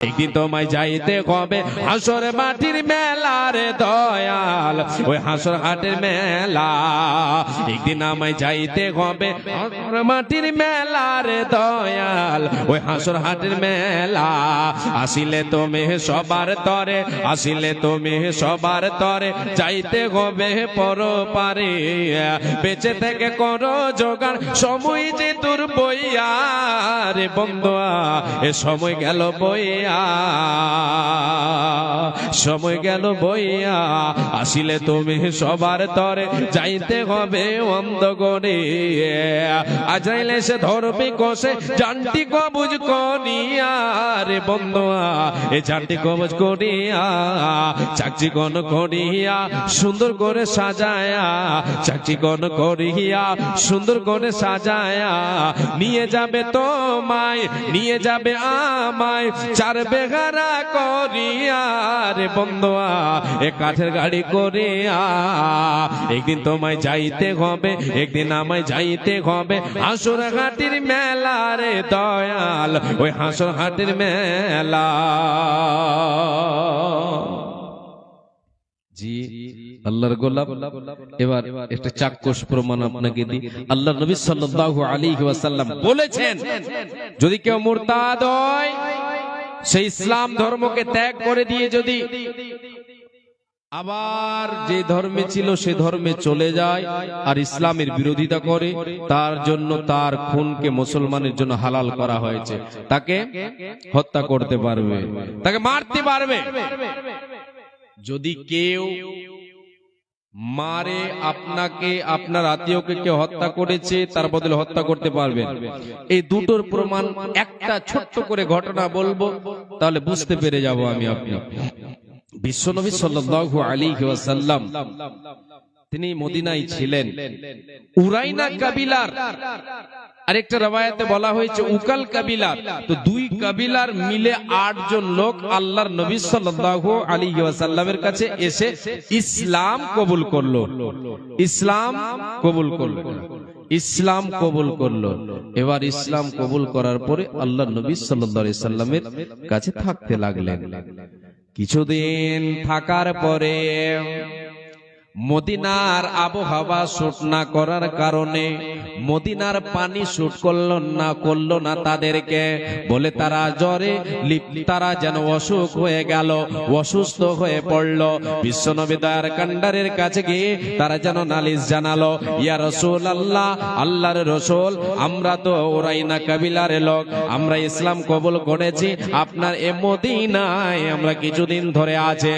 একদিন তোমায় যাইতে হবে হাসর মাটির মেলা রে দয়াল, ওই হাসর হাটের মেলা। একদিন আমায় যাইতে হবে হাসর মাটির মেলা রে দয়াল, ওই হাসর হাটের মেলা। আসিলে তুমি সবার তরে, আসিলে তুমি সবার তরে, যাইতে হবে পরপারে। বেঁচে থেকে করো জোগাড়, সময় যে তোর বইয়া রে বন্ধুয়া, এ সময় গেল বইয়া, সময় গেল বইয়া। আসিলে তুমি সবার তরে, যাইতে হবে অন্ধকারে। আজাইলে সে ধরবে কষে, জানটি কবুজ করিয়া রে বন্ধুয়া, এ জানটি কবুজ করিয়া। চাকচি কোন করিয়া সুন্দর করে সাজায়া, চাকচি কোন করিয়া সুন্দর করে সাজায়া, নিয়ে যাবে তোমায়, নিয়ে যাবে আমায়, চার বেগারা করিয়া রে বন্ধুয়া, এ কাঠের গাড়ি করিয়া। একদিন তোমায় যাইতে হবে, একদিন আমায় যাইতে হবে হাসর হাটির মেলা রে দয়াল, ওই হাসর হাটির মেলা। জি আল্লাহর গোলাপ। এবার একটা চাক্ষুষ প্রমাণ আপনাকে দিই। আল্লাহ নবী সাল্লাল্লাহু আলাইহি ওয়াসাল্লাম বলেছেন, যদি কেউ মুরতাদ হয়, সেই ইসলাম ধর্মকে ত্যাগ করে দিয়ে যদি আবার যে ধর্মে ছিল সে ধর্মে চলে যায় আর ইসলামের বিরোধিতা করে, তার জন্য তার খুনকে মুসলমানের জন্য হালাল করা হয়েছে। তাকে হত্যা করতে পারবে, তাকে মারতে পারবে। যদি কেউ মারে আপনাকে, আপনার আত্মীয়কে কেউ হত্যা করেছে, তার বদলে হত্যা করতে পারবেন। এই দুটোর প্রমাণ একটা ছোট্ট করে ঘটনা বলবো, তাহলে বুঝতে পেরে যাব আমি আপনি। বিশ্বনবী সাল্লাল্লাহু আলাইহি ওয়াসাল্লাম তিনি মদিনায় ছিলেন। উরাইনা কাবিলার, আরেকটা রওয়ায়াতে বলা হয়েছে উকাল কাবিলার। তো দুই কাবিলার মিলে 8 জন লোক আল্লাহর নবী সাল্লাল্লাহু আলাইহি ওয়াসাল্লামের কাছে এসে ইসলাম কবুল করলো, ইসলাম কবুল করলো, ইসলাম কবুল করলো। এবার ইসলাম কবুল করার পরে আল্লাহর নবী সাল্লাল্লাহু আলাইহি সাল্লামের কাছে থাকতে লাগলেন। কিছুদিন থাকার পরে মদিনার আবহাওয়া শুট না করার কারণে, মদিনার পানি শুট করলো না তাদেরকে, বলে তারা জ্বরে তারা যেন অসুখ হয়ে গেল, অসুস্থ হয়ে পড়লো। বিশ্বনবী দয়ার কান্ডারের কাছে গিয়ে তারা যেন নালিশ জানালো, ইয়া রাসূলুল্লাহ, আল্লাহর রাসূল, আমরা তো উরাইনা কাবিলার লোক, আমরা ইসলাম কবুল করেছি, আপনার এ মদিনায় আমরা কিছুদিন ধরে আছে।